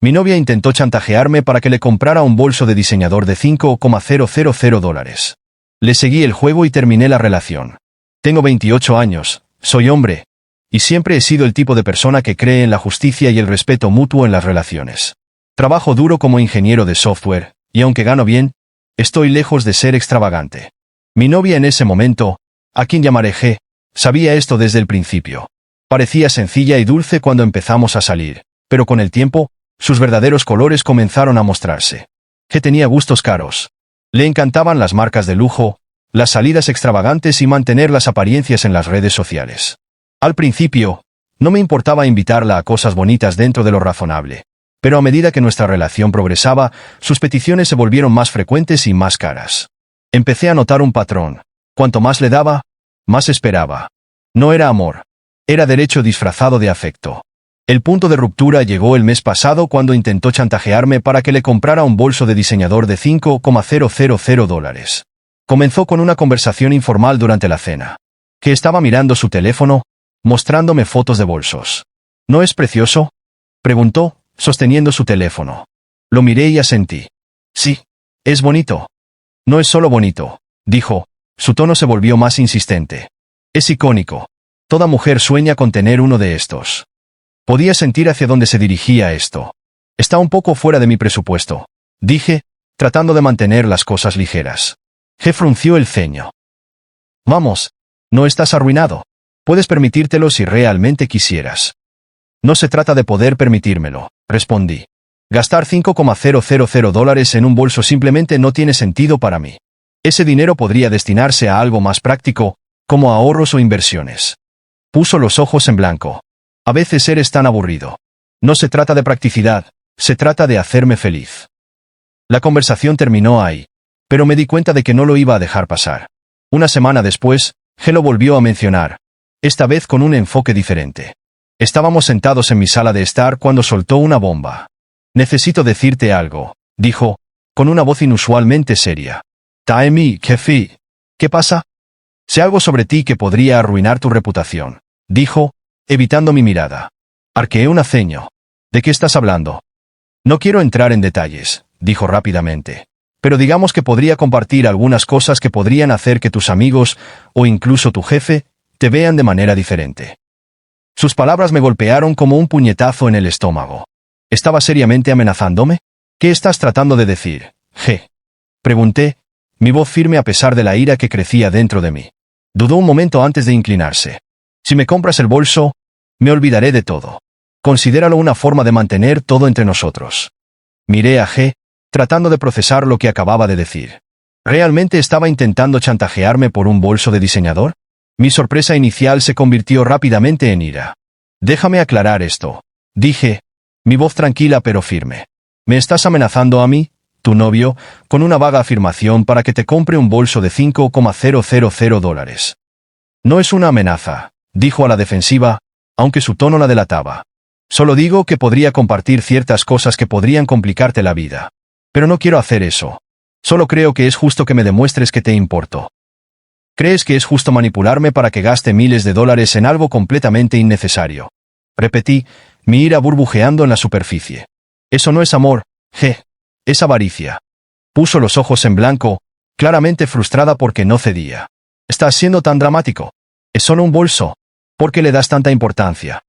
Mi novia intentó chantajearme para que le comprara un bolso de diseñador de $5,000. Le seguí el juego y terminé la relación. Tengo 28 años, soy hombre, y siempre he sido el tipo de persona que cree en la justicia y el respeto mutuo en las relaciones. Trabajo duro como ingeniero de software, y aunque gano bien, estoy lejos de ser extravagante. Mi novia en ese momento, a quien llamaré G, sabía esto desde el principio. Parecía sencilla y dulce cuando empezamos a salir, pero con el tiempo, sus verdaderos colores comenzaron a mostrarse. G tenía gustos caros. Le encantaban las marcas de lujo, las salidas extravagantes y mantener las apariencias en las redes sociales. Al principio, no me importaba invitarla a cosas bonitas dentro de lo razonable, pero a medida que nuestra relación progresaba, sus peticiones se volvieron más frecuentes y más caras. Empecé a notar un patrón. Cuanto más le daba, más esperaba. No era amor. Era derecho disfrazado de afecto. El punto de ruptura llegó el mes pasado cuando intentó chantajearme para que le comprara un bolso de diseñador de $5,000. Comenzó con una conversación informal durante la cena. Que estaba mirando su teléfono, mostrándome fotos de bolsos. ¿No es precioso?, preguntó, sosteniendo su teléfono. Lo miré y asentí. Sí, es bonito. No es solo bonito, dijo. Su tono se volvió más insistente. Es icónico. Toda mujer sueña con tener uno de estos. Podía sentir hacia dónde se dirigía esto. Está un poco fuera de mi presupuesto, dije, tratando de mantener las cosas ligeras. G frunció el ceño. Vamos, no estás arruinado. Puedes permitírtelo si realmente quisieras. No se trata de poder permitírmelo, respondí. Gastar $5,000 en un bolso simplemente no tiene sentido para mí. Ese dinero podría destinarse a algo más práctico, como ahorros o inversiones. Puso los ojos en blanco. A veces eres tan aburrido. No se trata de practicidad, se trata de hacerme feliz. La conversación terminó ahí, pero me di cuenta de que no lo iba a dejar pasar. Una semana después, G lo volvió a mencionar, esta vez con un enfoque diferente. Estábamos sentados en mi sala de estar cuando soltó una bomba. Necesito decirte algo, dijo, con una voz inusualmente seria. Taemi, jefe. ¿Qué pasa? Sé algo sobre ti que podría arruinar tu reputación, dijo, evitando mi mirada. Arqueé un ceño. ¿De qué estás hablando? No quiero entrar en detalles, dijo rápidamente. Pero digamos que podría compartir algunas cosas que podrían hacer que tus amigos, o incluso tu jefe, te vean de manera diferente. Sus palabras me golpearon como un puñetazo en el estómago. ¿Estaba seriamente amenazándome? ¿Qué estás tratando de decir, G? Pregunté, mi voz firme a pesar de la ira que crecía dentro de mí. Dudó un momento antes de inclinarse. Si me compras el bolso, me olvidaré de todo. Considéralo una forma de mantener todo entre nosotros. Miré a G, tratando de procesar lo que acababa de decir. ¿Realmente estaba intentando chantajearme por un bolso de diseñador? Mi sorpresa inicial se convirtió rápidamente en ira. Déjame aclarar esto, dije, mi voz tranquila pero firme. ¿Me estás amenazando a mí, tu novio, con una vaga afirmación para que te compre un bolso de $5,000? No es una amenaza, dijo a la defensiva, aunque su tono la delataba. Solo digo que podría compartir ciertas cosas que podrían complicarte la vida. Pero no quiero hacer eso. Solo creo que es justo que me demuestres que te importo. ¿Crees que es justo manipularme para que gaste miles de dólares en algo completamente innecesario? Repetí, mi ira burbujeando en la superficie. Eso no es amor, G. Es avaricia. Puso los ojos en blanco, claramente frustrada porque no cedía. ¿Estás siendo tan dramático? Es solo un bolso. ¿Por qué le das tanta importancia?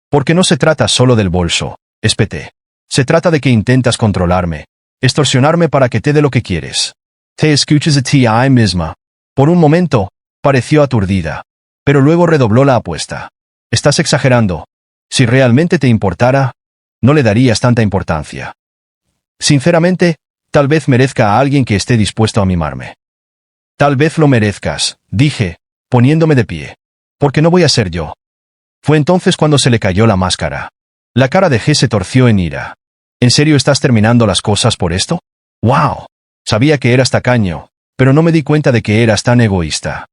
Porque no se trata solo del bolso, espeté. Se trata de que intentas controlarme, extorsionarme para que te dé lo que quieres. Te escuchas a ti misma. Por un momento, pareció aturdida, pero luego redobló la apuesta. Estás exagerando. Si realmente te importara, no le darías tanta importancia. Sinceramente, tal vez merezca a alguien que esté dispuesto a mimarme. Tal vez lo merezcas, dije, poniéndome de pie. Porque no voy a ser yo. Fue entonces cuando se le cayó la máscara. La cara de G se torció en ira. ¿En serio estás terminando las cosas por esto? ¡Wow! Sabía que eras tacaño, pero no me di cuenta de que eras tan egoísta.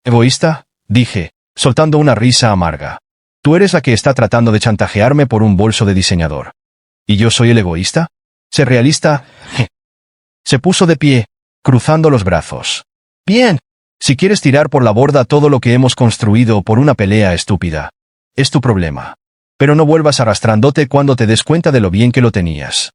¿Egoísta? Dije, soltando una risa amarga. Tú eres la que está tratando de chantajearme por un bolso de diseñador. ¿Y yo soy el egoísta? Sé realista. Se puso de pie, cruzando los brazos. Bien. Si quieres tirar por la borda todo lo que hemos construido por una pelea estúpida, es tu problema. Pero no vuelvas arrastrándote cuando te des cuenta de lo bien que lo tenías.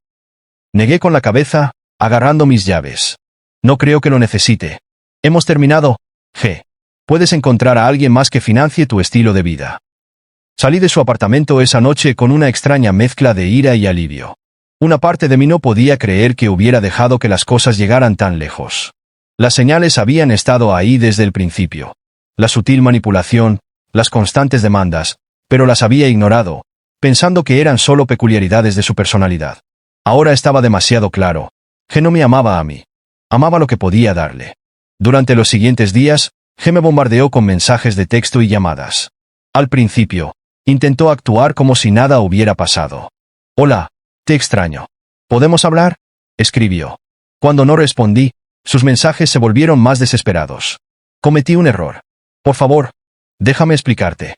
Negué con la cabeza, agarrando mis llaves. No creo que lo necesite. Hemos terminado, G. Puedes encontrar a alguien más que financie tu estilo de vida. Salí de su apartamento esa noche con una extraña mezcla de ira y alivio. Una parte de mí no podía creer que hubiera dejado que las cosas llegaran tan lejos. Las señales habían estado ahí desde el principio. La sutil manipulación, las constantes demandas, pero las había ignorado, pensando que eran solo peculiaridades de su personalidad. Ahora estaba demasiado claro. G no me amaba a mí. Amaba lo que podía darle. Durante los siguientes días, G me bombardeó con mensajes de texto y llamadas. Al principio, intentó actuar como si nada hubiera pasado. «Hola, te extraño. ¿Podemos hablar?», escribió. Cuando no respondí, sus mensajes se volvieron más desesperados. Cometí un error. Por favor, déjame explicarte.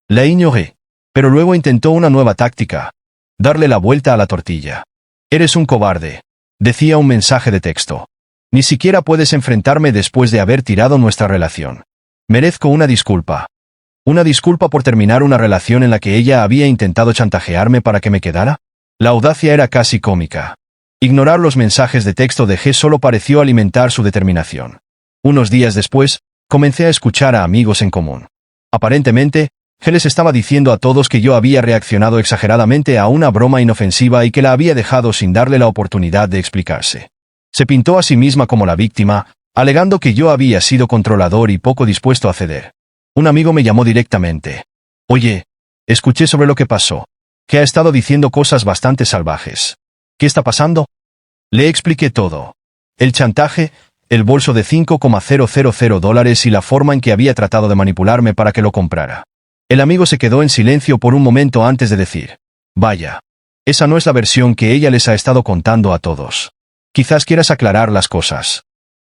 La ignoré, pero luego intentó una nueva táctica. Darle la vuelta a la tortilla. Eres un cobarde, decía un mensaje de texto. Ni siquiera puedes enfrentarme después de haber tirado nuestra relación. Merezco una disculpa. ¿Una disculpa por terminar una relación en la que ella había intentado chantajearme para que me quedara? La audacia era casi cómica. Ignorar los mensajes de texto de G solo pareció alimentar su determinación. Unos días después, comencé a escuchar a amigos en común. Aparentemente, G les estaba diciendo a todos que yo había reaccionado exageradamente a una broma inofensiva y que la había dejado sin darle la oportunidad de explicarse. Se pintó a sí misma como la víctima, alegando que yo había sido controlador y poco dispuesto a ceder. Un amigo me llamó directamente. «Oye, escuché sobre lo que pasó. Que ha estado diciendo cosas bastante salvajes. ¿Qué está pasando?». Le expliqué todo. El chantaje, el bolso de $5,000 y la forma en que había tratado de manipularme para que lo comprara. El amigo se quedó en silencio por un momento antes de decir: «Vaya. Esa no es la versión que ella les ha estado contando a todos. Quizás quieras aclarar las cosas».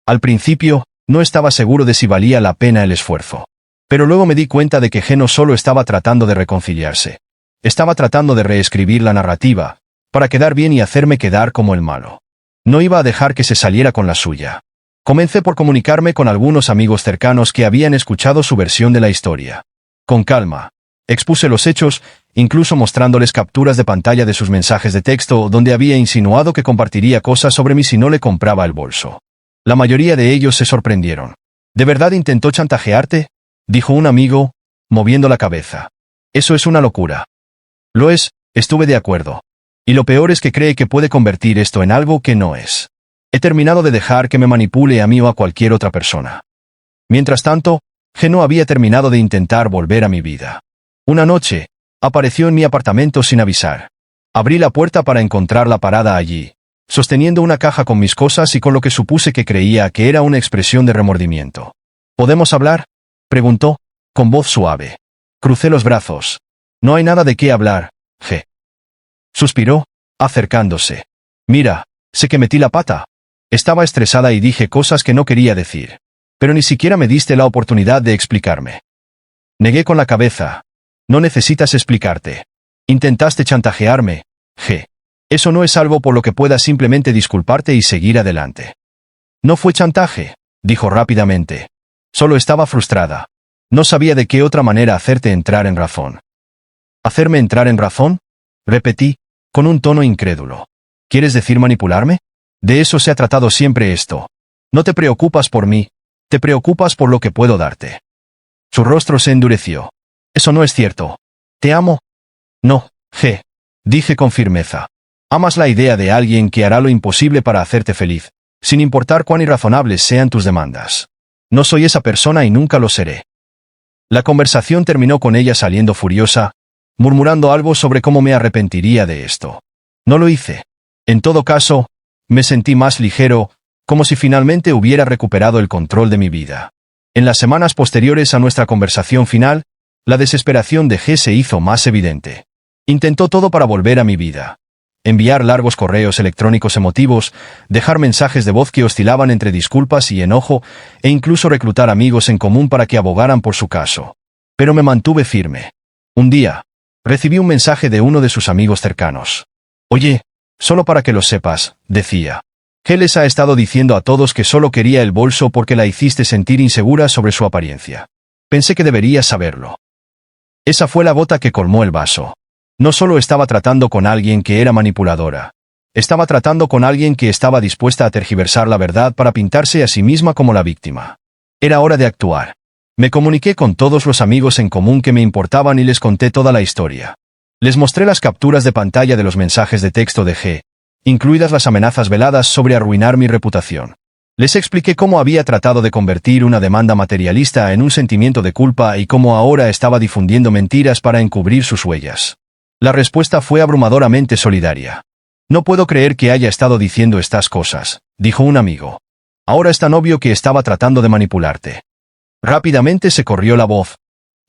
Al principio, no estaba seguro de si valía la pena el esfuerzo. Pero luego me di cuenta de que G no solo estaba tratando de reconciliarse. Estaba tratando de reescribir la narrativa, para quedar bien y hacerme quedar como el malo. No iba a dejar que se saliera con la suya. Comencé por comunicarme con algunos amigos cercanos que habían escuchado su versión de la historia. Con calma, expuse los hechos, incluso mostrándoles capturas de pantalla de sus mensajes de texto donde había insinuado que compartiría cosas sobre mí si no le compraba el bolso. La mayoría de ellos se sorprendieron. «¿De verdad intentó chantajearte?», dijo un amigo, moviendo la cabeza. «Eso es una locura». «Lo es», estuve de acuerdo. «Y lo peor es que cree que puede convertir esto en algo que no es. He terminado de dejar que me manipule a mí o a cualquier otra persona». Mientras tanto, G no había terminado de intentar volver a mi vida. Una noche, apareció en mi apartamento sin avisar. Abrí la puerta para encontrarla parada allí, sosteniendo una caja con mis cosas y con lo que supuse que creía que era una expresión de remordimiento. «¿Podemos hablar?», preguntó, con voz suave. Crucé los brazos. «No hay nada de qué hablar, G». Suspiró, acercándose. «Mira, sé que metí la pata». Estaba estresada y dije cosas que no quería decir. «Pero ni siquiera me diste la oportunidad de explicarme». Negué con la cabeza. «No necesitas explicarte. Intentaste chantajearme, G. Eso no es algo por lo que puedas simplemente disculparte y seguir adelante». «No fue chantaje», dijo rápidamente. «Solo estaba frustrada. No sabía de qué otra manera hacerte entrar en razón». «¿Hacerme entrar en razón?», repetí, con un tono incrédulo. «¿Quieres decir manipularme? De eso se ha tratado siempre esto. No te preocupas por mí, te preocupas por lo que puedo darte». Su rostro se endureció. «Eso no es cierto. ¿Te amo?». «No, G», dije con firmeza. «Amas la idea de alguien que hará lo imposible para hacerte feliz, sin importar cuán irrazonables sean tus demandas. No soy esa persona y nunca lo seré». La conversación terminó con ella saliendo furiosa, murmurando algo sobre cómo me arrepentiría de esto. No lo hice. En todo caso, me sentí más ligero, como si finalmente hubiera recuperado el control de mi vida. En las semanas posteriores a nuestra conversación final, la desesperación de G se hizo más evidente. Intentó todo para volver a mi vida. Enviar largos correos electrónicos emotivos, dejar mensajes de voz que oscilaban entre disculpas y enojo, e incluso reclutar amigos en común para que abogaran por su caso. Pero me mantuve firme. Un día, recibí un mensaje de uno de sus amigos cercanos. «Oye, solo para que lo sepas», decía. «G les ha estado diciendo a todos que solo quería el bolso porque la hiciste sentir insegura sobre su apariencia. Pensé que deberías saberlo». Esa fue la gota que colmó el vaso. No solo estaba tratando con alguien que era manipuladora. Estaba tratando con alguien que estaba dispuesta a tergiversar la verdad para pintarse a sí misma como la víctima. Era hora de actuar. Me comuniqué con todos los amigos en común que me importaban y les conté toda la historia. Les mostré las capturas de pantalla de los mensajes de texto de G, incluidas las amenazas veladas sobre arruinar mi reputación. Les expliqué cómo había tratado de convertir una demanda materialista en un sentimiento de culpa y cómo ahora estaba difundiendo mentiras para encubrir sus huellas. La respuesta fue abrumadoramente solidaria. No puedo creer que haya estado diciendo estas cosas, dijo un amigo. Ahora es tan obvio que estaba tratando de manipularte. Rápidamente se corrió la voz,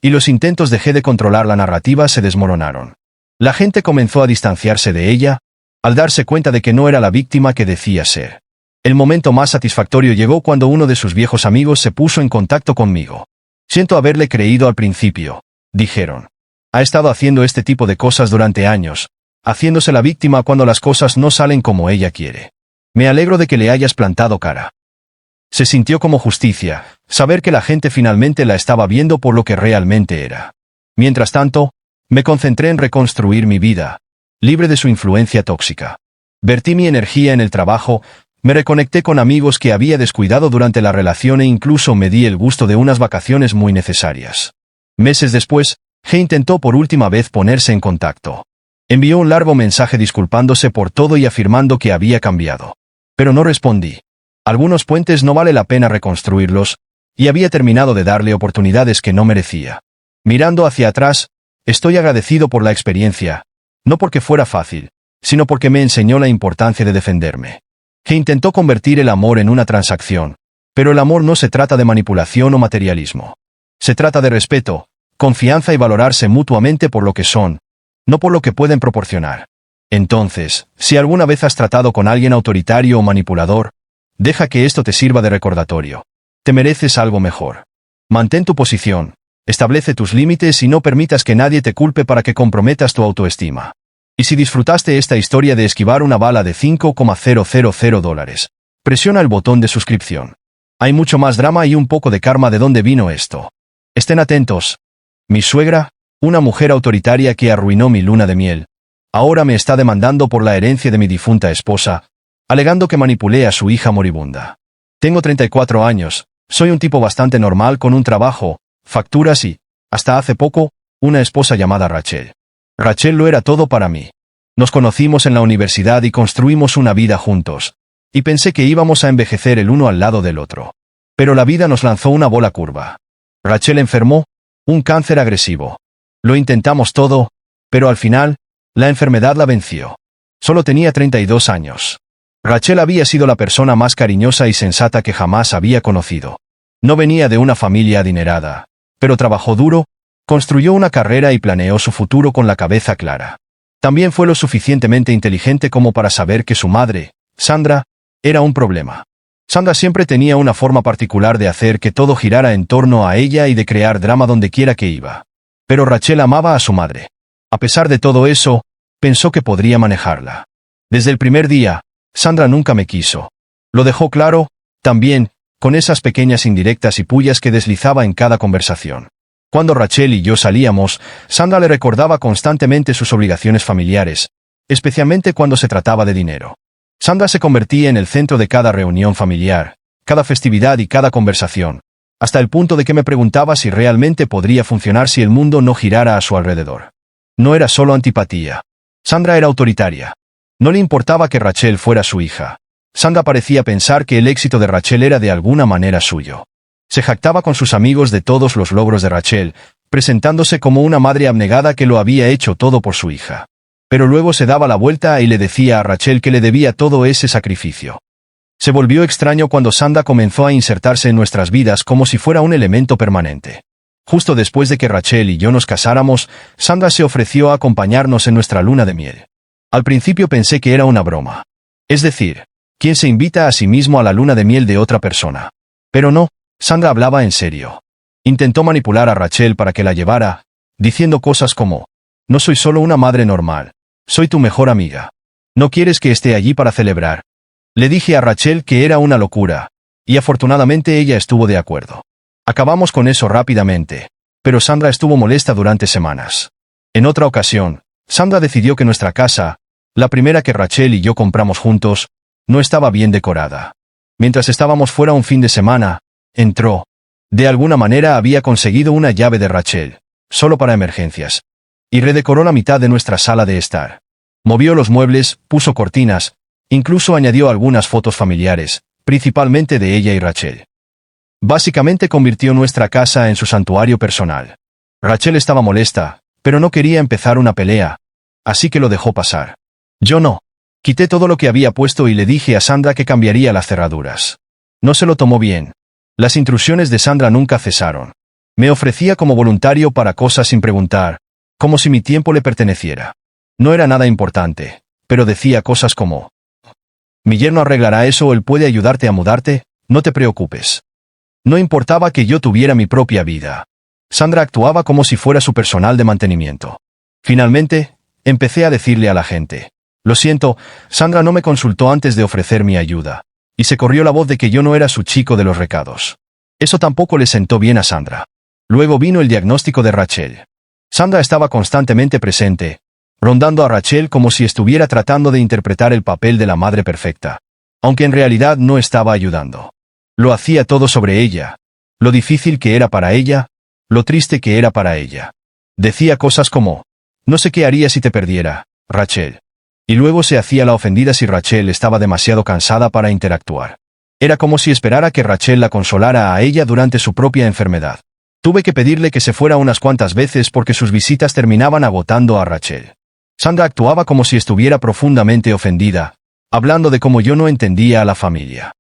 y los intentos de G de controlar la narrativa se desmoronaron. La gente comenzó a distanciarse de ella, al darse cuenta de que no era la víctima que decía ser. El momento más satisfactorio llegó cuando uno de sus viejos amigos se puso en contacto conmigo. Siento haberle creído al principio, dijeron. Ha estado haciendo este tipo de cosas durante años, haciéndose la víctima cuando las cosas no salen como ella quiere. Me alegro de que le hayas plantado cara. Se sintió como justicia, saber que la gente finalmente la estaba viendo por lo que realmente era. Mientras tanto, me concentré en reconstruir mi vida, libre de su influencia tóxica. Vertí mi energía en el trabajo, me reconecté con amigos que había descuidado durante la relación e incluso me di el gusto de unas vacaciones muy necesarias. Meses después, G intentó por última vez ponerse en contacto. Envió un largo mensaje disculpándose por todo y afirmando que había cambiado. Pero no respondí. Algunos puentes no vale la pena reconstruirlos, y había terminado de darle oportunidades que no merecía. Mirando hacia atrás, estoy agradecido por la experiencia, no porque fuera fácil, sino porque me enseñó la importancia de defenderme. Que intentó convertir el amor en una transacción, pero el amor no se trata de manipulación o materialismo. Se trata de respeto, confianza y valorarse mutuamente por lo que son, no por lo que pueden proporcionar. Entonces, si alguna vez has tratado con alguien autoritario o manipulador, deja que esto te sirva de recordatorio. Te mereces algo mejor. Mantén tu posición, establece tus límites y no permitas que nadie te culpe para que comprometas tu autoestima. Y si disfrutaste esta historia de esquivar una bala de $5,000, presiona el botón de suscripción. Hay mucho más drama y un poco de karma de dónde vino esto. Estén atentos. Mi suegra, una mujer autoritaria que arruinó mi luna de miel, ahora me está demandando por la herencia de mi difunta esposa, alegando que manipulé a su hija moribunda. Tengo 34 años, soy un tipo bastante normal con un trabajo, facturas y, hasta hace poco, una esposa llamada Rachel. Rachel lo era todo para mí. Nos conocimos en la universidad y construimos una vida juntos, y pensé que íbamos a envejecer el uno al lado del otro. Pero la vida nos lanzó una bola curva. Rachel enfermó, un cáncer agresivo. Lo intentamos todo, pero al final, la enfermedad la venció. Solo tenía 32 años. Rachel había sido la persona más cariñosa y sensata que jamás había conocido. No venía de una familia adinerada, pero trabajó duro, construyó una carrera y planeó su futuro con la cabeza clara. También fue lo suficientemente inteligente como para saber que su madre, Sandra, era un problema. Sandra siempre tenía una forma particular de hacer que todo girara en torno a ella y de crear drama donde quiera que iba. Pero Rachel amaba a su madre. A pesar de todo eso, pensó que podría manejarla. Desde el primer día, Sandra nunca me quiso. Lo dejó claro, también, con esas pequeñas indirectas y pullas que deslizaba en cada conversación. Cuando Rachel y yo salíamos, Sandra le recordaba constantemente sus obligaciones familiares, especialmente cuando se trataba de dinero. Sandra se convertía en el centro de cada reunión familiar, cada festividad y cada conversación, hasta el punto de que me preguntaba si realmente podría funcionar si el mundo no girara a su alrededor. No era solo antipatía. Sandra era autoritaria. No le importaba que Rachel fuera su hija. Sandra parecía pensar que el éxito de Rachel era de alguna manera suyo. Se jactaba con sus amigos de todos los logros de Rachel, presentándose como una madre abnegada que lo había hecho todo por su hija. Pero luego se daba la vuelta y le decía a Rachel que le debía todo ese sacrificio. Se volvió extraño cuando Sandra comenzó a insertarse en nuestras vidas como si fuera un elemento permanente. Justo después de que Rachel y yo nos casáramos, Sandra se ofreció a acompañarnos en nuestra luna de miel. Al principio pensé que era una broma. Es decir, ¿quién se invita a sí mismo a la luna de miel de otra persona? Pero no, Sandra hablaba en serio. Intentó manipular a Rachel para que la llevara, diciendo cosas como, no soy solo una madre normal, soy tu mejor amiga. ¿No quieres que esté allí para celebrar? Le dije a Rachel que era una locura, y afortunadamente ella estuvo de acuerdo. Acabamos con eso rápidamente, pero Sandra estuvo molesta durante semanas. En otra ocasión, Sandra decidió que nuestra casa, la primera que Rachel y yo compramos juntos, no estaba bien decorada. Mientras estábamos fuera un fin de semana, entró. De alguna manera había conseguido una llave de Rachel, solo para emergencias, y redecoró la mitad de nuestra sala de estar. Movió los muebles, puso cortinas, incluso añadió algunas fotos familiares, principalmente de ella y Rachel. Básicamente convirtió nuestra casa en su santuario personal. Rachel estaba molesta, pero no quería empezar una pelea, así que lo dejó pasar. Yo no. Quité todo lo que había puesto y le dije a Sandra que cambiaría las cerraduras. No se lo tomó bien. Las intrusiones de Sandra nunca cesaron. Me ofrecía como voluntario para cosas sin preguntar, como si mi tiempo le perteneciera. No era nada importante, pero decía cosas como: «Mi yerno arreglará eso o él puede ayudarte a mudarte, no te preocupes». No importaba que yo tuviera mi propia vida. Sandra actuaba como si fuera su personal de mantenimiento. Finalmente, empecé a decirle a la gente: «Lo siento, Sandra no me consultó antes de ofrecer mi ayuda». Y se corrió la voz de que yo no era su chico de los recados. Eso tampoco le sentó bien a Sandra. Luego vino el diagnóstico de Rachel. Sandra estaba constantemente presente, rondando a Rachel como si estuviera tratando de interpretar el papel de la madre perfecta, aunque en realidad no estaba ayudando. Lo hacía todo sobre ella, lo difícil que era para ella, lo triste que era para ella. Decía cosas como: «No sé qué haría si te perdiera, Rachel». Y luego se hacía la ofendida si Rachel estaba demasiado cansada para interactuar. Era como si esperara que Rachel la consolara a ella durante su propia enfermedad. Tuve que pedirle que se fuera unas cuantas veces porque sus visitas terminaban agotando a Rachel. Sandra actuaba como si estuviera profundamente ofendida, hablando de cómo yo no entendía a la familia.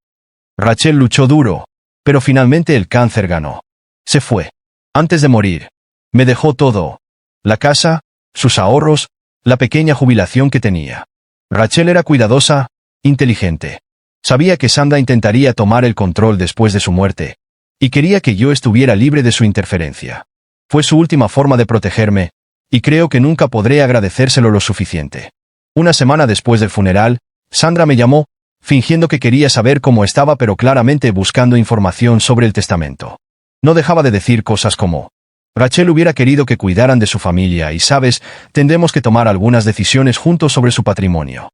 Rachel luchó duro, pero finalmente el cáncer ganó. Se fue. Antes de morir, me dejó todo: la casa, sus ahorros, la pequeña jubilación que tenía. Rachel era cuidadosa, inteligente. Sabía que Sandra intentaría tomar el control después de su muerte, y quería que yo estuviera libre de su interferencia. Fue su última forma de protegerme, y creo que nunca podré agradecérselo lo suficiente. Una semana después del funeral, Sandra me llamó, fingiendo que quería saber cómo estaba pero claramente buscando información sobre el testamento. No dejaba de decir cosas como: «Rachel hubiera querido que cuidaran de su familia y, sabes, tendremos que tomar algunas decisiones juntos sobre su patrimonio».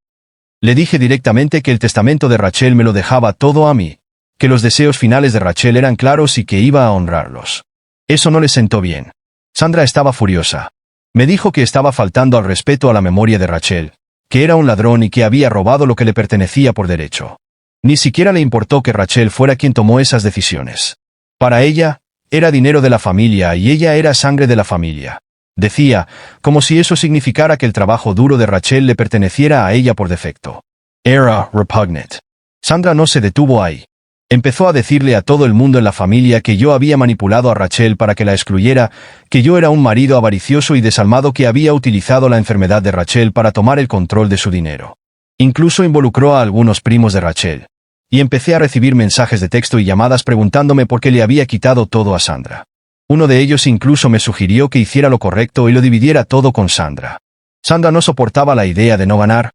Le dije directamente que el testamento de Rachel me lo dejaba todo a mí, que los deseos finales de Rachel eran claros y que iba a honrarlos. Eso no le sentó bien. Sandra estaba furiosa. Me dijo que estaba faltando al respeto a la memoria de Rachel, que era un ladrón y que había robado lo que le pertenecía por derecho. Ni siquiera le importó que Rachel fuera quien tomó esas decisiones. Para ella, era dinero de la familia y ella era sangre de la familia. Decía, como si eso significara que el trabajo duro de Rachel le perteneciera a ella por defecto. Era repugnant. Sandra no se detuvo ahí. Empezó a decirle a todo el mundo en la familia que yo había manipulado a Rachel para que la excluyera, que yo era un marido avaricioso y desalmado que había utilizado la enfermedad de Rachel para tomar el control de su dinero. Incluso involucró a algunos primos de Rachel. Y empecé a recibir mensajes de texto y llamadas preguntándome por qué le había quitado todo a Sandra. Uno de ellos incluso me sugirió que hiciera lo correcto y lo dividiera todo con Sandra. Sandra no soportaba la idea de no ganar,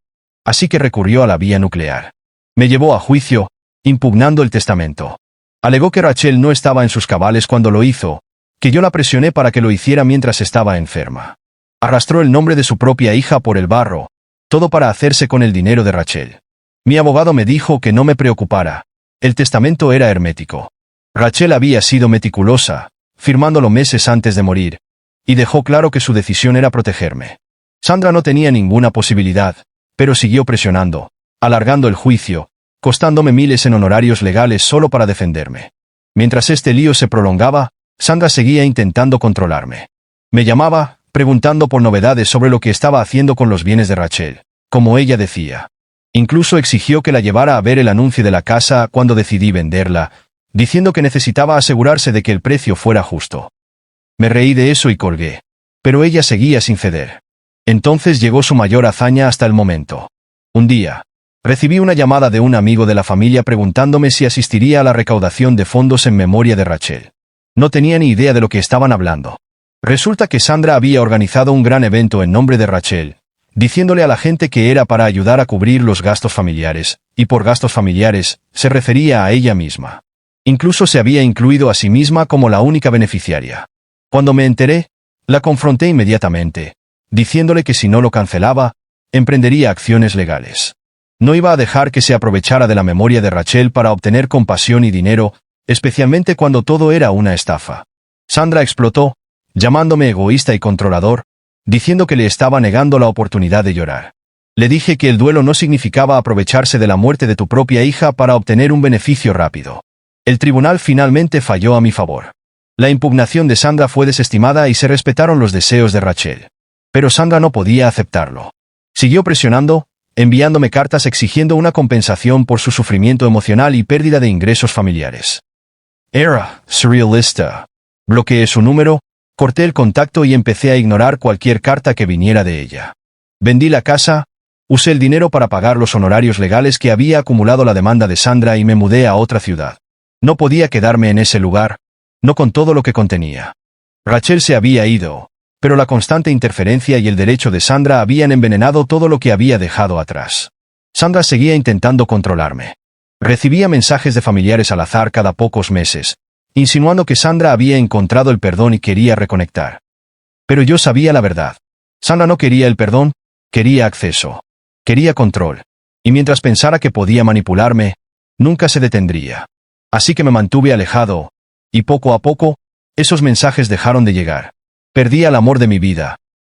así que recurrió a la vía nuclear. Me llevó a juicio, impugnando el testamento. Alegó que Rachel no estaba en sus cabales cuando lo hizo, que yo la presioné para que lo hiciera mientras estaba enferma. Arrastró el nombre de su propia hija por el barro, todo para hacerse con el dinero de Rachel. Mi abogado me dijo que no me preocupara. El testamento era hermético. Rachel había sido meticulosa, firmándolo meses antes de morir, y dejó claro que su decisión era protegerme. Sandra no tenía ninguna posibilidad, pero siguió presionando, alargando el juicio, costándome miles en honorarios legales solo para defenderme. Mientras este lío se prolongaba, Sandra seguía intentando controlarme. Me llamaba, preguntando por novedades sobre lo que estaba haciendo con los bienes de Rachel, como ella decía. Incluso exigió que la llevara a ver el anuncio de la casa cuando decidí venderla, diciendo que necesitaba asegurarse de que el precio fuera justo. Me reí de eso y colgué. Pero ella seguía sin ceder. Entonces llegó su mayor hazaña hasta el momento. Un día, recibí una llamada de un amigo de la familia preguntándome si asistiría a la recaudación de fondos en memoria de Rachel. No tenía ni idea de lo que estaban hablando. Resulta que Sandra había organizado un gran evento en nombre de Rachel, diciéndole a la gente que era para ayudar a cubrir los gastos familiares, y por gastos familiares, se refería a ella misma. Incluso se había incluido a sí misma como la única beneficiaria. Cuando me enteré, la confronté inmediatamente, diciéndole que si no lo cancelaba, emprendería acciones legales. No iba a dejar que se aprovechara de la memoria de Rachel para obtener compasión y dinero, especialmente cuando todo era una estafa. Sandra explotó, llamándome egoísta y controlador, diciendo que le estaba negando la oportunidad de llorar. Le dije que el duelo no significaba aprovecharse de la muerte de tu propia hija para obtener un beneficio rápido. El tribunal finalmente falló a mi favor. La impugnación de Sandra fue desestimada y se respetaron los deseos de Rachel. Pero Sandra no podía aceptarlo. Siguió presionando, enviándome cartas exigiendo una compensación por su sufrimiento emocional y pérdida de ingresos familiares. Era surrealista. Bloqueé su número, corté el contacto y empecé a ignorar cualquier carta que viniera de ella. Vendí la casa, usé el dinero para pagar los honorarios legales que había acumulado la demanda de Sandra y me mudé a otra ciudad. No podía quedarme en ese lugar, no con todo lo que contenía. Rachel se había ido, pero la constante interferencia y el derecho de Sandra habían envenenado todo lo que había dejado atrás. Sandra seguía intentando controlarme. Recibía mensajes de familiares al azar cada pocos meses, insinuando que Sandra había encontrado el perdón y quería reconectar. Pero yo sabía la verdad. Sandra no quería el perdón, quería acceso. Quería control. Y mientras pensara que podía manipularme, nunca se detendría. Así que me mantuve alejado, y poco a poco, esos mensajes dejaron de llegar. Perdí al amor de mi vida.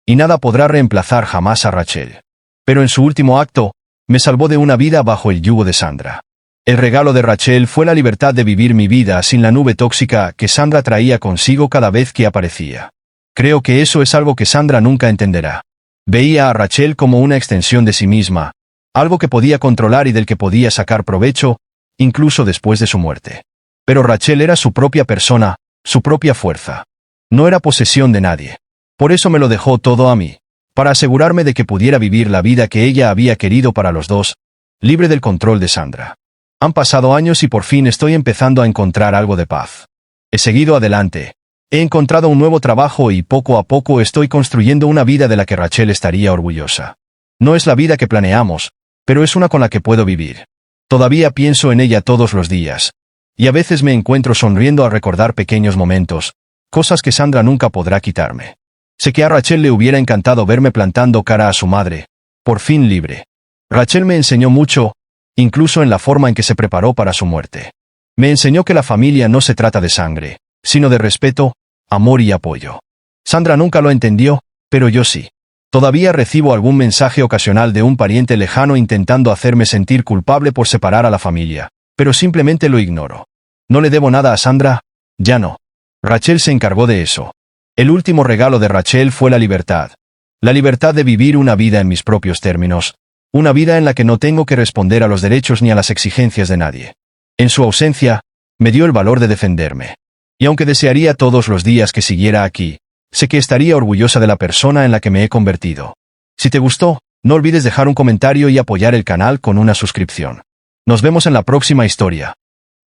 Y nada podrá reemplazar jamás a Rachel. Pero en su último acto, me salvó de una vida bajo el yugo de Sandra. El regalo de Rachel fue la libertad de vivir mi vida sin la nube tóxica que Sandra traía consigo cada vez que aparecía. Creo que eso es algo que Sandra nunca entenderá. Veía a Rachel como una extensión de sí misma, algo que podía controlar y del que podía sacar provecho, incluso después de su muerte. Pero Rachel era su propia persona, su propia fuerza. No era posesión de nadie. Por eso me lo dejó todo a mí, para asegurarme de que pudiera vivir la vida que ella había querido para los dos, libre del control de Sandra. Han pasado años y por fin estoy empezando a encontrar algo de paz. He seguido adelante. He encontrado un nuevo trabajo y poco a poco estoy construyendo una vida de la que Rachel estaría orgullosa. No es la vida que planeamos, pero es una con la que puedo vivir. Todavía pienso en ella todos los días. Y a veces me encuentro sonriendo al recordar pequeños momentos, cosas que Sandra nunca podrá quitarme. Sé que a Rachel le hubiera encantado verme plantando cara a su madre, por fin libre. Rachel me enseñó mucho, incluso en la forma en que se preparó para su muerte. Me enseñó que la familia no se trata de sangre, sino de respeto, amor y apoyo. Sandra nunca lo entendió, pero yo sí. Todavía recibo algún mensaje ocasional de un pariente lejano intentando hacerme sentir culpable por separar a la familia, pero simplemente lo ignoro. No le debo nada a Sandra, ya no. Rachel se encargó de eso. El último regalo de Rachel fue la libertad. La libertad de vivir una vida en mis propios términos, una vida en la que no tengo que responder a los derechos ni a las exigencias de nadie. En su ausencia, me dio el valor de defenderme. Y aunque desearía todos los días que siguiera aquí, sé que estaría orgullosa de la persona en la que me he convertido. Si te gustó, no olvides dejar un comentario y apoyar el canal con una suscripción. Nos vemos en la próxima historia.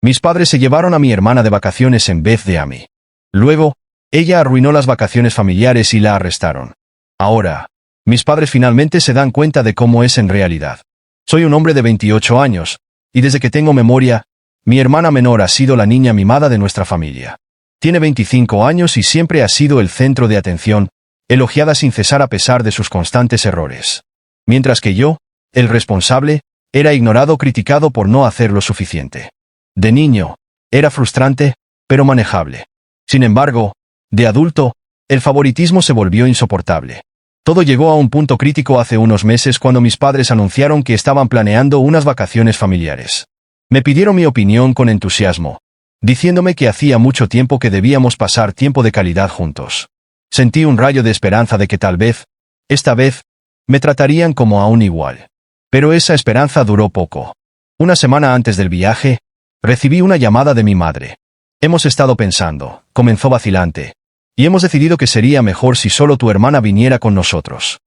Mis padres se llevaron a mi hermana de vacaciones en vez de a mí. Luego, ella arruinó las vacaciones familiares y la arrestaron. Ahora, mis padres finalmente se dan cuenta de cómo es en realidad. Soy un hombre de 28 años, y desde que tengo memoria, mi hermana menor ha sido la niña mimada de nuestra familia. Tiene 25 años y siempre ha sido el centro de atención, elogiada sin cesar a pesar de sus constantes errores. Mientras que yo, el responsable, era ignorado o criticado por no hacer lo suficiente. De niño, era frustrante, pero manejable. Sin embargo, de adulto, el favoritismo se volvió insoportable. Todo llegó a un punto crítico hace unos meses cuando mis padres anunciaron que estaban planeando unas vacaciones familiares. Me pidieron mi opinión con entusiasmo, diciéndome que hacía mucho tiempo que debíamos pasar tiempo de calidad juntos. Sentí un rayo de esperanza de que tal vez, esta vez, me tratarían como a un igual. Pero esa esperanza duró poco. Una semana antes del viaje, recibí una llamada de mi madre. Hemos estado pensando, comenzó vacilante, y hemos decidido que sería mejor si solo tu hermana viniera con nosotros.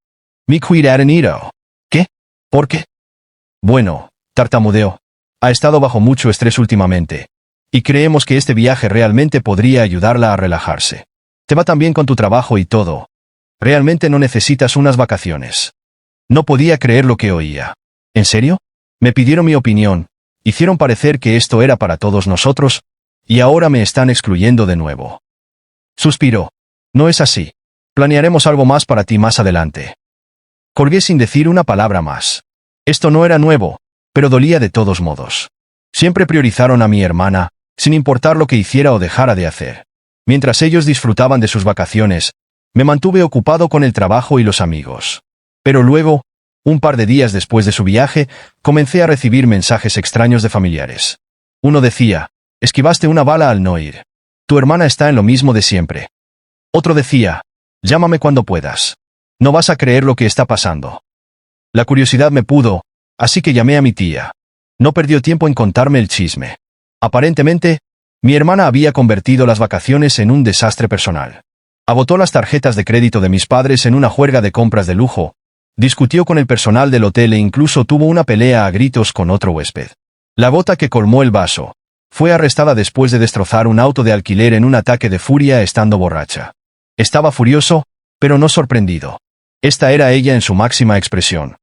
Mi cuidareniro. ¿Qué? ¿Por qué? Bueno, tartamudeó. Ha estado bajo mucho estrés últimamente, y creemos que este viaje realmente podría ayudarla a relajarse. Te va tan bien con tu trabajo y todo. Realmente no necesitas unas vacaciones. No podía creer lo que oía. ¿En serio? Me pidieron mi opinión, hicieron parecer que esto era para todos nosotros, y ahora me están excluyendo de nuevo. Suspiró. No es así. Planearemos algo más para ti más adelante. Colgué sin decir una palabra más. Esto no era nuevo, pero dolía de todos modos. Siempre priorizaron a mi hermana, sin importar lo que hiciera o dejara de hacer. Mientras ellos disfrutaban de sus vacaciones, me mantuve ocupado con el trabajo y los amigos. Pero luego, un par de días después de su viaje, comencé a recibir mensajes extraños de familiares. Uno decía, esquivaste una bala al no ir. Tu hermana está en lo mismo de siempre. Otro decía, llámame cuando puedas. No vas a creer lo que está pasando. La curiosidad me pudo, así que llamé a mi tía. No perdió tiempo en contarme el chisme. Aparentemente, mi hermana había convertido las vacaciones en un desastre personal. Agotó las tarjetas de crédito de mis padres en una juerga de compras de lujo, discutió con el personal del hotel e incluso tuvo una pelea a gritos con otro huésped. La gota que colmó el vaso. Fue arrestada después de destrozar un auto de alquiler en un ataque de furia estando borracha. Estaba furioso, pero no sorprendido. Esta era ella en su máxima expresión.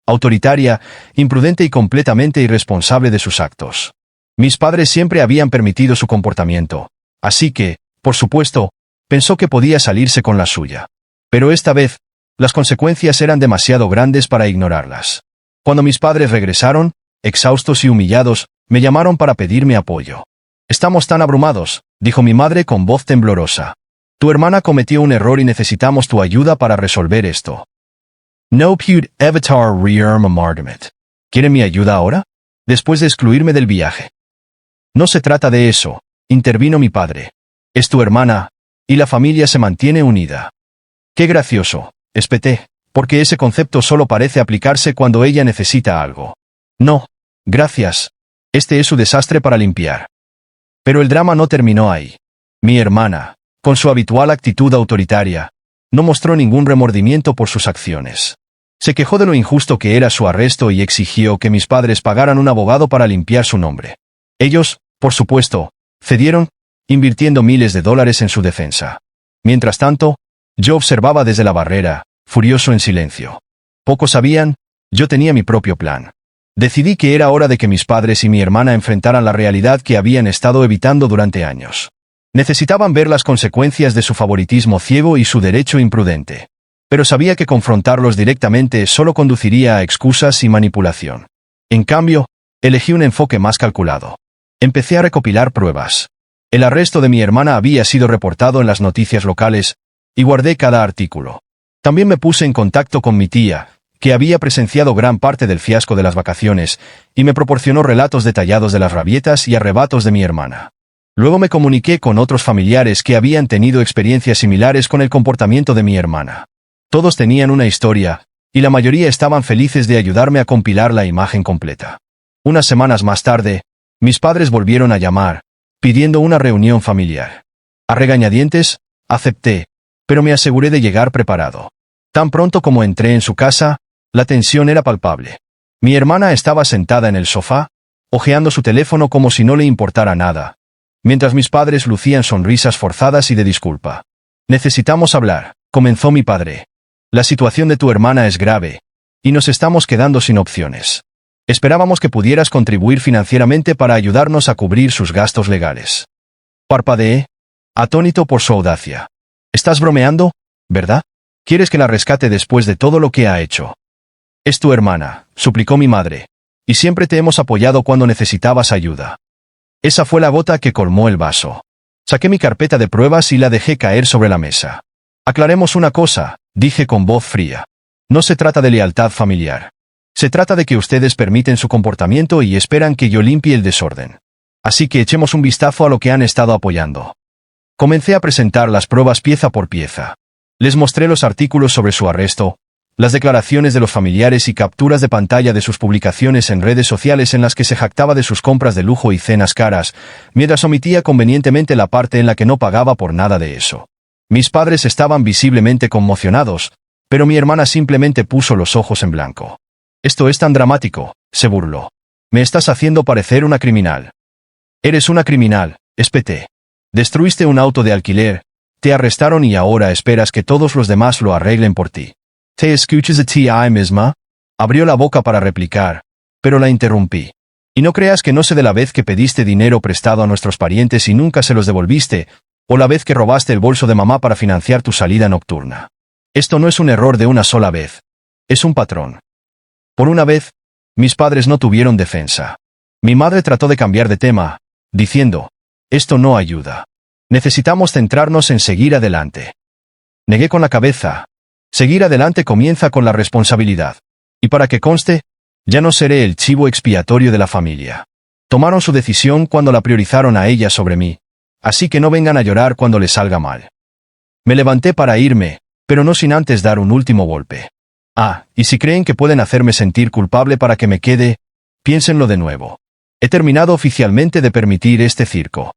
Autoritaria, imprudente y completamente irresponsable de sus actos. Mis padres siempre habían permitido su comportamiento, así que, por supuesto, pensó que podía salirse con la suya. Pero esta vez, las consecuencias eran demasiado grandes para ignorarlas. Cuando mis padres regresaron, exhaustos y humillados, me llamaron para pedirme apoyo. Estamos tan abrumados, dijo mi madre con voz temblorosa. Tu hermana cometió un error y necesitamos tu ayuda para resolver esto. No pude evitar reírme martymet. ¿Quieren mi ayuda ahora? Después de excluirme del viaje. No se trata de eso, intervino mi padre. Es tu hermana, y la familia se mantiene unida. Qué gracioso, espeté, porque ese concepto solo parece aplicarse cuando ella necesita algo. No, gracias. Este es su desastre para limpiar. Pero el drama no terminó ahí. Mi hermana, con su habitual actitud autoritaria, no mostró ningún remordimiento por sus acciones. Se quejó de lo injusto que era su arresto y exigió que mis padres pagaran un abogado para limpiar su nombre. Ellos, por supuesto, cedieron, invirtiendo miles de dólares en su defensa. Mientras tanto, yo observaba desde la barrera, furioso en silencio. Pocos sabían, yo tenía mi propio plan. Decidí que era hora de que mis padres y mi hermana enfrentaran la realidad que habían estado evitando durante años. Necesitaban ver las consecuencias de su favoritismo ciego y su derecho imprudente. Pero sabía que confrontarlos directamente solo conduciría a excusas y manipulación. En cambio, elegí un enfoque más calculado. Empecé a recopilar pruebas. El arresto de mi hermana había sido reportado en las noticias locales, y guardé cada artículo. También me puse en contacto con mi tía, que había presenciado gran parte del fiasco de las vacaciones, y me proporcionó relatos detallados de las rabietas y arrebatos de mi hermana. Luego me comuniqué con otros familiares que habían tenido experiencias similares con el comportamiento de mi hermana. Todos tenían una historia, y la mayoría estaban felices de ayudarme a compilar la imagen completa. Unas semanas más tarde, mis padres volvieron a llamar, pidiendo una reunión familiar. A regañadientes, acepté, pero me aseguré de llegar preparado. Tan pronto como entré en su casa, la tensión era palpable. Mi hermana estaba sentada en el sofá, hojeando su teléfono como si no le importara nada, mientras mis padres lucían sonrisas forzadas y de disculpa. Necesitamos hablar, comenzó mi padre. La situación de tu hermana es grave, y nos estamos quedando sin opciones. Esperábamos que pudieras contribuir financieramente para ayudarnos a cubrir sus gastos legales. Parpadeé, atónito por su audacia. ¿Estás bromeando, verdad? ¿Quieres que la rescate después de todo lo que ha hecho? Es tu hermana, suplicó mi madre, y siempre te hemos apoyado cuando necesitabas ayuda. Esa fue la gota que colmó el vaso. Saqué mi carpeta de pruebas y la dejé caer sobre la mesa. Aclaremos una cosa, dije con voz fría. No se trata de lealtad familiar. Se trata de que ustedes permiten su comportamiento y esperan que yo limpie el desorden. Así que echemos un vistazo a lo que han estado apoyando. Comencé a presentar las pruebas pieza por pieza. Les mostré los artículos sobre su arresto, las declaraciones de los familiares y capturas de pantalla de sus publicaciones en redes sociales en las que se jactaba de sus compras de lujo y cenas caras, mientras omitía convenientemente la parte en la que no pagaba por nada de eso. Mis padres estaban visiblemente conmocionados, pero mi hermana simplemente puso los ojos en blanco. Esto es tan dramático, se burló. Me estás haciendo parecer una criminal. Eres una criminal, espeté. Destruiste un auto de alquiler, te arrestaron y ahora esperas que todos los demás lo arreglen por ti. ¿Te escuchas a ti misma? Abrió la boca para replicar, pero la interrumpí. Y no creas que no sé de la vez que pediste dinero prestado a nuestros parientes y nunca se los devolviste, O la vez que robaste el bolso de mamá para financiar tu salida nocturna. Esto no es un error de una sola vez. Es un patrón. Por una vez, mis padres no tuvieron defensa. Mi madre trató de cambiar de tema, diciendo, esto no ayuda. Necesitamos centrarnos en seguir adelante. Negué con la cabeza. Seguir adelante comienza con la responsabilidad. Y para que conste, ya no seré el chivo expiatorio de la familia. Tomaron su decisión cuando la priorizaron a ella sobre mí, así que no vengan a llorar cuando les salga mal. Me levanté para irme, pero no sin antes dar un último golpe. Y si creen que pueden hacerme sentir culpable para que me quede, piénsenlo de nuevo. He terminado oficialmente de permitir este circo.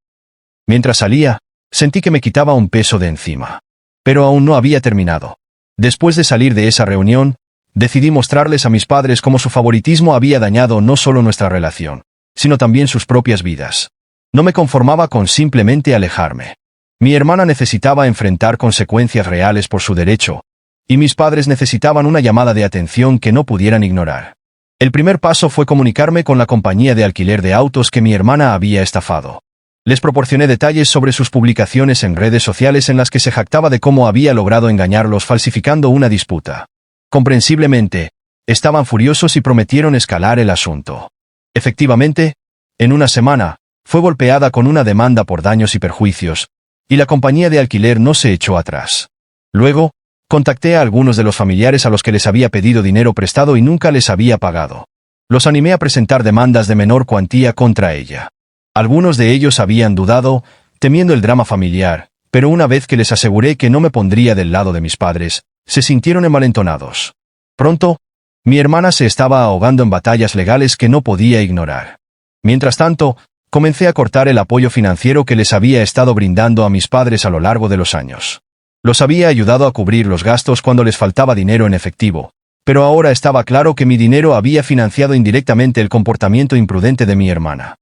Mientras salía, sentí que me quitaba un peso de encima. Pero aún no había terminado. Después de salir de esa reunión, decidí mostrarles a mis padres cómo su favoritismo había dañado no solo nuestra relación, sino también sus propias vidas. No me conformaba con simplemente alejarme. Mi hermana necesitaba enfrentar consecuencias reales por su derecho, y mis padres necesitaban una llamada de atención que no pudieran ignorar. El primer paso fue comunicarme con la compañía de alquiler de autos que mi hermana había estafado. Les proporcioné detalles sobre sus publicaciones en redes sociales en las que se jactaba de cómo había logrado engañarlos falsificando una disputa. Comprensiblemente, estaban furiosos y prometieron escalar el asunto. Efectivamente, en una semana, fue golpeada con una demanda por daños y perjuicios, y la compañía de alquiler no se echó atrás. Luego, contacté a algunos de los familiares a los que les había pedido dinero prestado y nunca les había pagado. Los animé a presentar demandas de menor cuantía contra ella. Algunos de ellos habían dudado, temiendo el drama familiar, pero una vez que les aseguré que no me pondría del lado de mis padres, se sintieron envalentonados. Pronto, mi hermana se estaba ahogando en batallas legales que no podía ignorar. Mientras tanto, comencé a cortar el apoyo financiero que les había estado brindando a mis padres a lo largo de los años. Los había ayudado a cubrir los gastos cuando les faltaba dinero en efectivo, pero ahora estaba claro que mi dinero había financiado indirectamente el comportamiento imprudente de mi hermana.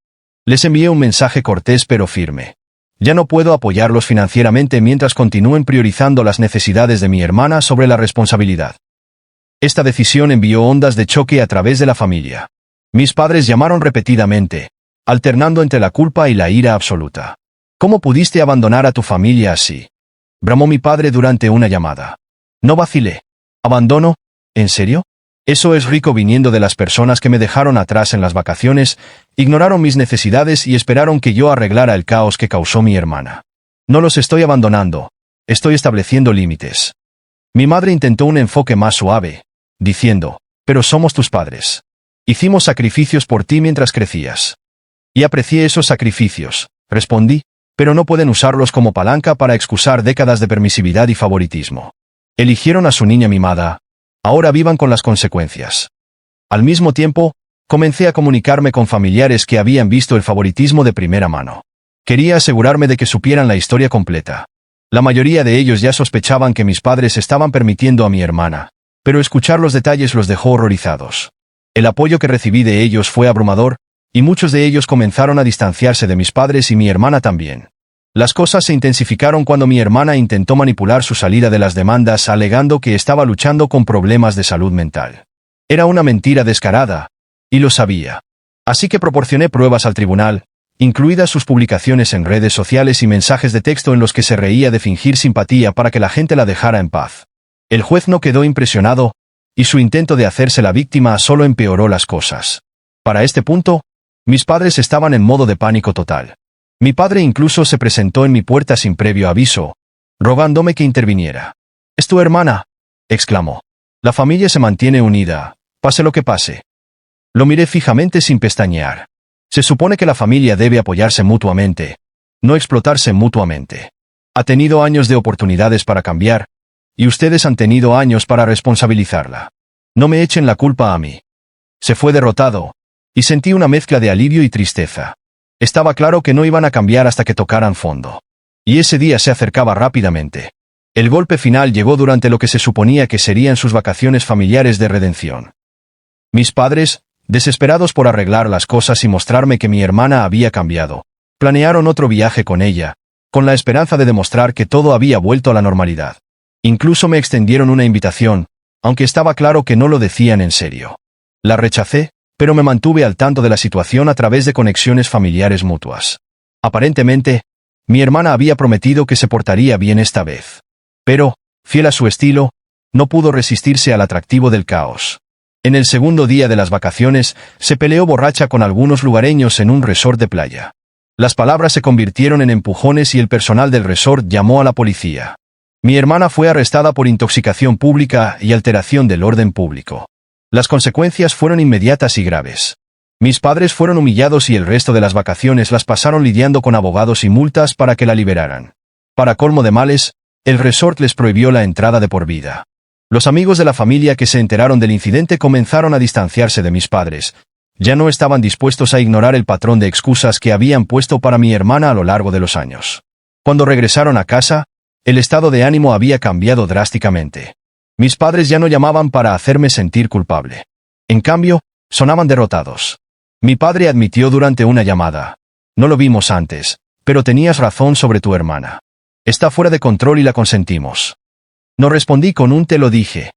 Les envié un mensaje cortés pero firme. Ya no puedo apoyarlos financieramente mientras continúen priorizando las necesidades de mi hermana sobre la responsabilidad. Esta decisión envió ondas de choque a través de la familia. Mis padres llamaron repetidamente, alternando entre la culpa y la ira absoluta. ¿Cómo pudiste abandonar a tu familia así?, bramó mi padre durante una llamada. No vacilé. ¿Abandono? ¿En serio? Eso es rico viniendo de las personas que me dejaron atrás en las vacaciones, ignoraron mis necesidades y esperaron que yo arreglara el caos que causó mi hermana. No los estoy abandonando, estoy estableciendo límites. Mi madre intentó un enfoque más suave, diciendo, pero somos tus padres. Hicimos sacrificios por ti mientras crecías. Y aprecié esos sacrificios, respondí, pero no pueden usarlos como palanca para excusar décadas de permisividad y favoritismo. Eligieron a su niña mimada. Ahora vivan con las consecuencias. Al mismo tiempo, comencé a comunicarme con familiares que habían visto el favoritismo de primera mano. Quería asegurarme de que supieran la historia completa. La mayoría de ellos ya sospechaban que mis padres estaban permitiendo a mi hermana, pero escuchar los detalles los dejó horrorizados. El apoyo que recibí de ellos fue abrumador, y muchos de ellos comenzaron a distanciarse de mis padres y mi hermana también. Las cosas se intensificaron cuando mi hermana intentó manipular su salida de las demandas alegando que estaba luchando con problemas de salud mental. Era una mentira descarada, y lo sabía. Así que proporcioné pruebas al tribunal, incluidas sus publicaciones en redes sociales y mensajes de texto en los que se reía de fingir simpatía para que la gente la dejara en paz. El juez no quedó impresionado, y su intento de hacerse la víctima solo empeoró las cosas. Para este punto, mis padres estaban en modo de pánico total. Mi padre incluso se presentó en mi puerta sin previo aviso, rogándome que interviniera. «Es tu hermana», exclamó. «La familia se mantiene unida, pase lo que pase». Lo miré fijamente sin pestañear. Se supone que la familia debe apoyarse mutuamente, no explotarse mutuamente. Ha tenido años de oportunidades para cambiar, y ustedes han tenido años para responsabilizarla. No me echen la culpa a mí. Se fue derrotado, y sentí una mezcla de alivio y tristeza. Estaba claro que no iban a cambiar hasta que tocaran fondo. Y ese día se acercaba rápidamente. El golpe final llegó durante lo que se suponía que serían sus vacaciones familiares de redención. Mis padres, desesperados por arreglar las cosas y mostrarme que mi hermana había cambiado, planearon otro viaje con ella, con la esperanza de demostrar que todo había vuelto a la normalidad. Incluso me extendieron una invitación, aunque estaba claro que no lo decían en serio. La rechacé, pero me mantuve al tanto de la situación a través de conexiones familiares mutuas. Aparentemente, Mi hermana había prometido que se portaría bien esta vez. Pero, fiel a su estilo, no pudo resistirse al atractivo del caos. En el segundo día de las vacaciones, se peleó borracha con algunos lugareños en un resort de playa. Las palabras se convirtieron en empujones y el personal del resort llamó a la policía. Mi hermana fue arrestada por intoxicación pública y alteración del orden público. Las consecuencias fueron inmediatas y graves. Mis padres fueron humillados y el resto de las vacaciones las pasaron lidiando con abogados y multas para que la liberaran. Para colmo de males, el resort les prohibió la entrada de por vida. Los amigos de la familia que se enteraron del incidente comenzaron a distanciarse de mis padres. Ya no estaban dispuestos a ignorar el patrón de excusas que habían puesto para mi hermana a lo largo de los años. Cuando regresaron a casa, el estado de ánimo había cambiado drásticamente. Mis padres ya no llamaban para hacerme sentir culpable. En cambio, sonaban derrotados. Mi padre admitió durante una llamada: no lo vimos antes, pero tenías razón sobre tu hermana. Está fuera de control y la consentimos. No respondí con un te lo dije.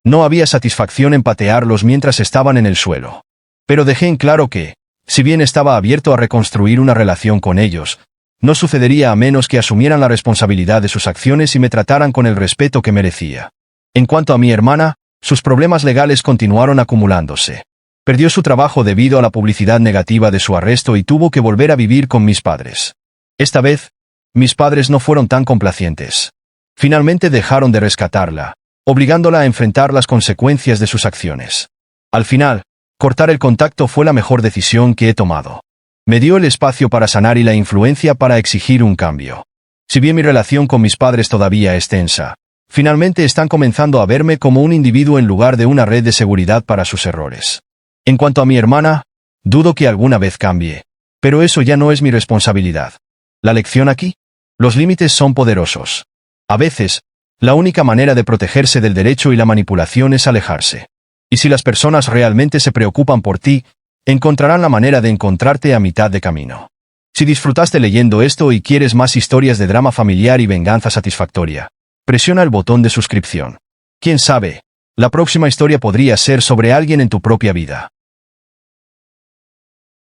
No había satisfacción en patearlos mientras estaban en el suelo. Pero dejé en claro que, si bien estaba abierto a reconstruir una relación con ellos, no sucedería a menos que asumieran la responsabilidad de sus acciones y me trataran con el respeto que merecía. En cuanto a mi hermana, sus problemas legales continuaron acumulándose. Perdió su trabajo debido a la publicidad negativa de su arresto y tuvo que volver a vivir con mis padres. Esta vez, mis padres no fueron tan complacientes. Finalmente dejaron de rescatarla, obligándola a enfrentar las consecuencias de sus acciones. Al final, cortar el contacto fue la mejor decisión que he tomado. Me dio el espacio para sanar y la influencia para exigir un cambio. Si bien mi relación con mis padres todavía es tensa, finalmente están comenzando a verme como un individuo en lugar de una red de seguridad para sus errores. En cuanto a mi hermana, dudo que alguna vez cambie, pero eso ya no es mi responsabilidad. ¿La lección aquí? Los límites son poderosos. A veces, la única manera de protegerse del derecho y la manipulación es alejarse. Y si las personas realmente se preocupan por ti, encontrarán la manera de encontrarte a mitad de camino. Si disfrutaste leyendo esto y quieres más historias de drama familiar y venganza satisfactoria, presiona el botón de suscripción. Quién sabe, la próxima historia podría ser sobre alguien en tu propia vida.